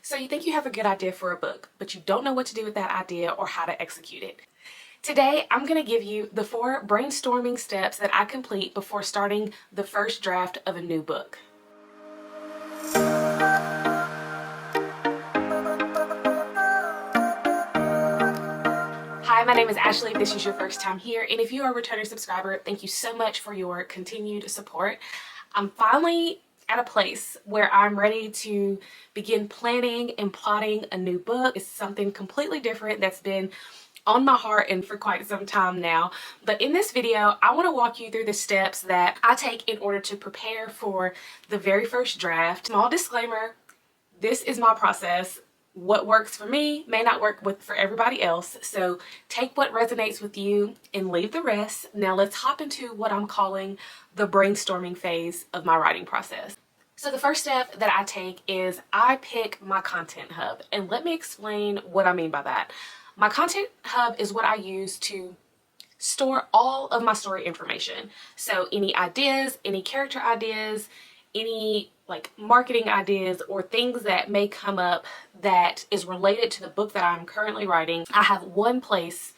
So you think you have a good idea for a book, but you don't know what to do with that idea or how to execute it. Today, I'm going to give you the 4 brainstorming steps that I complete before starting the first draft of a new book. Hi, my name is Ashley. If this is your first time here, and if you are a returning subscriber, thank you so much for your continued support. I'm finally at a place where I'm ready to begin planning and plotting a new book. It's something completely different that's been on my heart and for quite some time now. But in this video, I want to walk you through the steps that I take in order to prepare for the very first draft. Small disclaimer, this is my process. What works for me may not work for everybody else, so take what resonates with you and leave the rest. Now let's hop into what I'm calling the brainstorming phase of my writing process. So the first step that I take is I pick my content hub, and let me explain what I mean by that. My content hub is what I use to store all of my story information. So any ideas, any character ideas, any marketing ideas or things that may come up that is related to the book that I'm currently writing, I have one place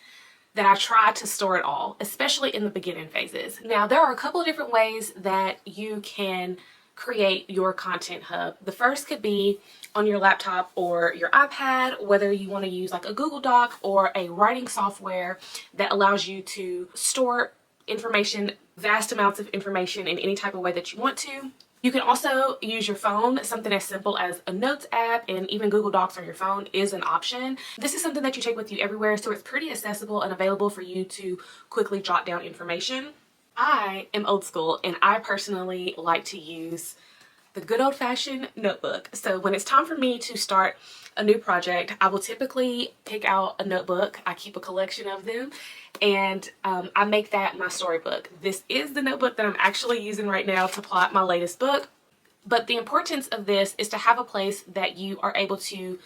that I try to store it all, especially in the beginning phases. Now, there are a couple of different ways that you can create your content hub. The first could be on your laptop or your iPad, whether you want to use like a Google Doc or a writing software that allows you to store information, vast amounts of information in any type of way that you want to. You can also use your phone. Something as simple as a notes app and even Google Docs on your phone is an option. This is something that you take with you everywhere, so it's pretty accessible and available for you to quickly jot down information. I am old school, and I personally like to use the good old-fashioned notebook. So when it's time for me to start a new project, I will typically pick out a notebook. I keep a collection of them, and I make that my storybook. This is the notebook that I'm actually using right now to plot my latest book. But the importance of this is to have a place that you are able to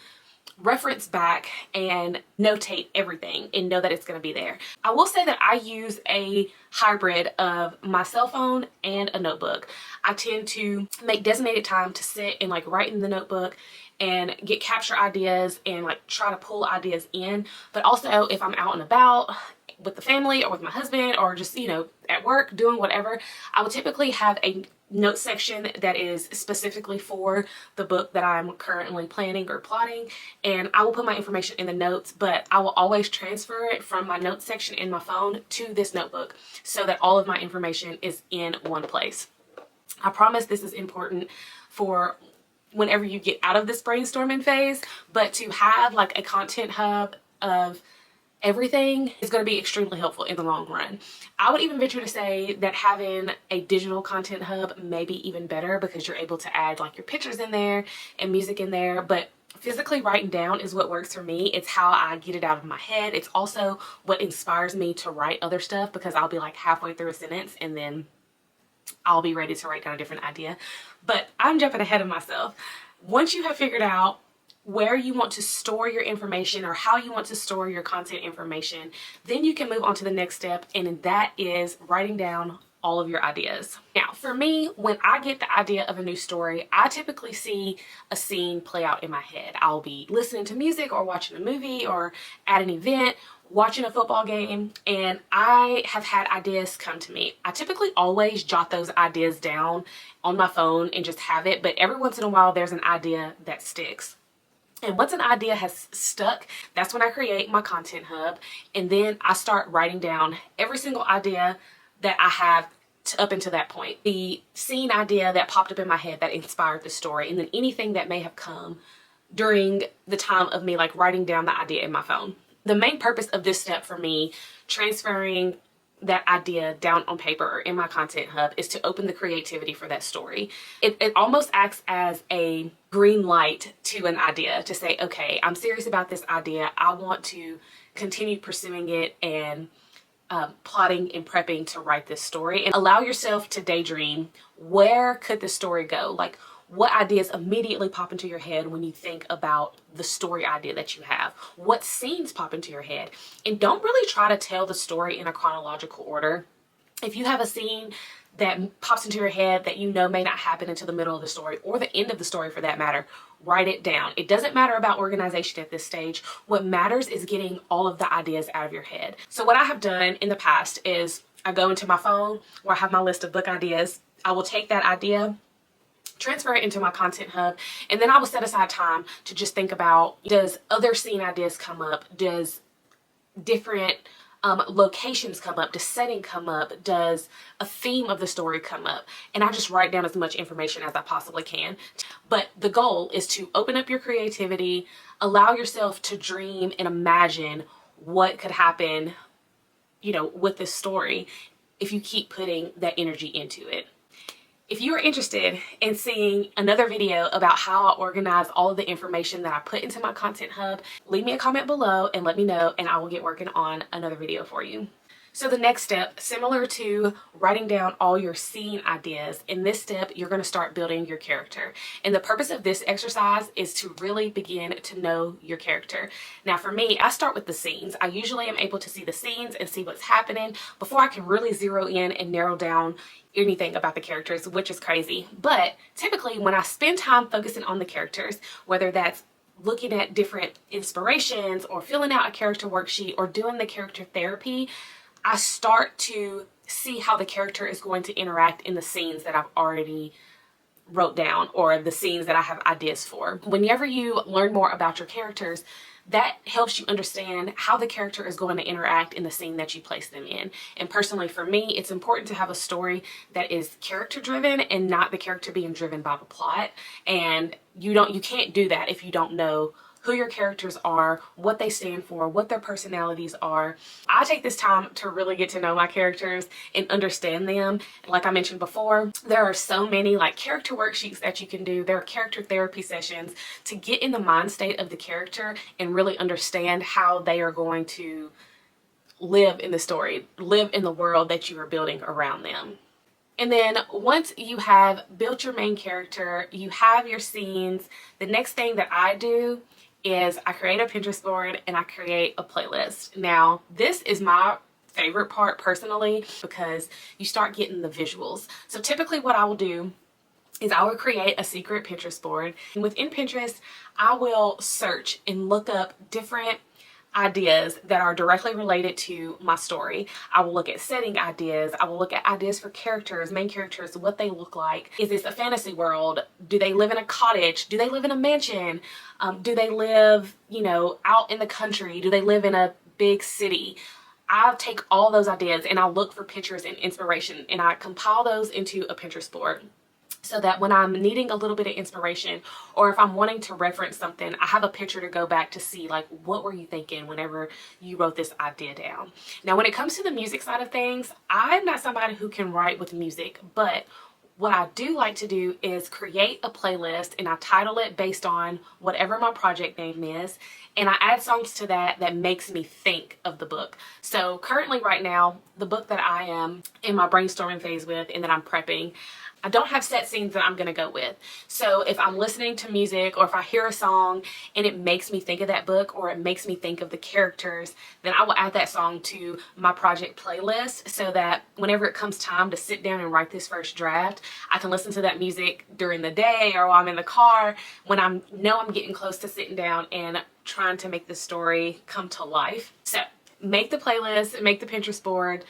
reference back and notate everything and know that it's going to be there. I will say that I use a hybrid of my cell phone and a notebook. I tend to make designated time to sit and write in the notebook and capture ideas and try to pull ideas in. But also if I'm out and about with the family or with my husband or just, at work doing whatever, I will typically have a note section that is specifically for the book that I'm currently planning or plotting, and I will put my information in the notes, but I will always transfer it from my notes section in my phone to this notebook so that all of my information is in one place. I promise this is important for whenever you get out of this brainstorming phase, but to have a content hub of everything is going to be extremely helpful in the long run. I would even venture to say that having a digital content hub may be even better because you're able to add your pictures in there and music in there, but physically writing down is what works for me. It's how I get it out of my head. It's also what inspires me to write other stuff because I'll be halfway through a sentence and then I'll be ready to write down a different idea. But I'm jumping ahead of myself. Once you have figured out where you want to store your information or how you want to store your content information, then you can move on to the next step, and that is writing down all of your ideas. Now, for me, when I get the idea of a new story, I typically see a scene play out in my head. I'll be listening to music or watching a movie or at an event, watching a football game, and I have had ideas come to me. I typically always jot those ideas down on my phone and just have it, but every once in a while there's an idea that sticks. And once an idea has stuck, that's when I create my content hub, and then I start writing down every single idea that I have up until that point. The scene idea that popped up in my head that inspired the story, and then anything that may have come during the time of me writing down the idea in my phone. The main purpose of this step for me, transferring that idea down on paper or in my content hub, is to open the creativity for that story. It almost acts as a green light to an idea to say, okay, I'm serious about this idea. I want to continue pursuing it and plotting and prepping to write this story. And allow yourself to daydream, where could the story go? What ideas immediately pop into your head when you think about the story idea that you have? What scenes pop into your head? And don't really try to tell the story in a chronological order. If you have a scene that pops into your head that may not happen until the middle of the story or the end of the story for that matter, write it down. It doesn't matter about organization at this stage. What matters is getting all of the ideas out of your head. So what I have done in the past is I go into my phone where I have my list of book ideas. I will take that idea, transfer it into my content hub, and then I will set aside time to just think about, does other scene ideas come up? Does different locations come up? Does setting come up? Does a theme of the story come up? And I just write down as much information as I possibly can. But the goal is to open up your creativity, allow yourself to dream and imagine what could happen, you know, with this story if you keep putting that energy into it. If you are interested in seeing another video about how I organize all of the information that I put into my content hub, leave me a comment below and let me know, and I will get working on another video for you. So the next step, similar to writing down all your scene ideas, in this step, you're going to start building your character. And the purpose of this exercise is to really begin to know your character. Now for me, I start with the scenes. I usually am able to see the scenes and see what's happening before I can really zero in and narrow down anything about the characters, which is crazy. But typically when I spend time focusing on the characters, whether that's looking at different inspirations or filling out a character worksheet or doing the character therapy, I start to see how the character is going to interact in the scenes that I've already wrote down or the scenes that I have ideas for. Whenever you learn more about your characters, that helps you understand how the character is going to interact in the scene that you place them in. And personally for me, it's important to have a story that is character driven and not the character being driven by the plot. And you can't do that if you don't know who your characters are, what they stand for, what their personalities are. I take this time to really get to know my characters and understand them. Like I mentioned before, there are so many like character worksheets that you can do. There are character therapy sessions to get in the mind state of the character and really understand how they are going to live in the story, live in the world that you are building around them. And then once you have built your main character, you have your scenes, the next thing that I do is I create a Pinterest board and I create a playlist. Now, this is my favorite part personally because you start getting the visuals. So typically what I will do is I will create a secret Pinterest board. And within Pinterest, I will search and look up different ideas that are directly related to my story. I will look at setting ideas. I will look at ideas for characters, main characters, what they look like. Is this a fantasy world? Do they live in a cottage? Do they live in a mansion? Do they live, you know, out in the country? Do they live in a big city? I'll take all those ideas and I'll look for pictures and inspiration and I compile those into a Pinterest board, so that when I'm needing a little bit of inspiration or if I'm wanting to reference something, I have a picture to go back to see like, what were you thinking whenever you wrote this idea down? Now, when it comes to the music side of things, I'm not somebody who can write with music, but what I do like to do is create a playlist and I title it based on whatever my project name is. And I add songs to that makes me think of the book. So currently right now, the book that I am in my brainstorming phase with and that I'm prepping, I don't have set scenes that I'm going to go with. So if I'm listening to music or if I hear a song and it makes me think of that book or it makes me think of the characters, then I will add that song to my project playlist so that whenever it comes time to sit down and write this first draft, I can listen to that music during the day or while I'm in the car when I know I'm getting close to sitting down and trying to make the story come to life. So make the playlist, make the Pinterest board,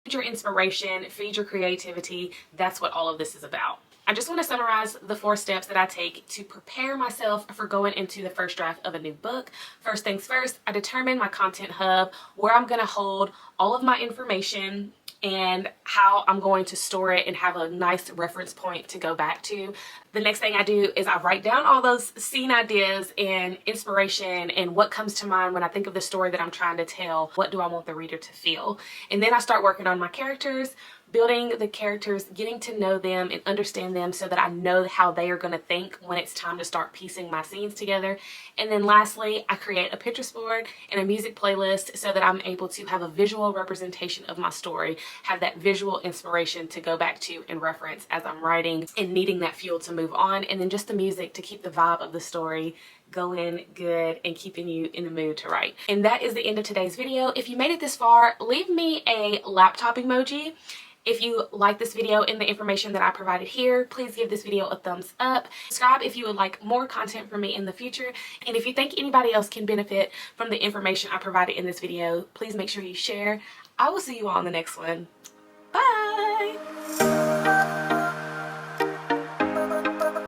feed your inspiration, feed your creativity. That's what all of this is about. I just want to summarize the 4 steps that I take to prepare myself for going into the first draft of a new book. First things first, I determine my content hub, where I'm going to hold all of my information and how I'm going to store it and have a nice reference point to go back to. The next thing I do is I write down all those scene ideas and inspiration and what comes to mind when I think of the story that I'm trying to tell. What do I want the reader to feel? And then I start working on my characters, building the characters, getting to know them and understand them so that I know how they are going to think when it's time to start piecing my scenes together. And then lastly, I create a Pinterest board and a music playlist so that I'm able to have a visual representation of my story, have that visual inspiration to go back to and reference as I'm writing and needing that fuel to move on, and then just the music to keep the vibe of the story going good and keeping you in the mood to write. And that is the end of today's video. If you made it this far, leave me a laptop emoji If you like this video and the information that I provided here, please give this video a thumbs up. Subscribe if you would like more content from me in the future. And if you think anybody else can benefit from the information I provided in this video, please make sure you share. I will see you all in the next one. Bye!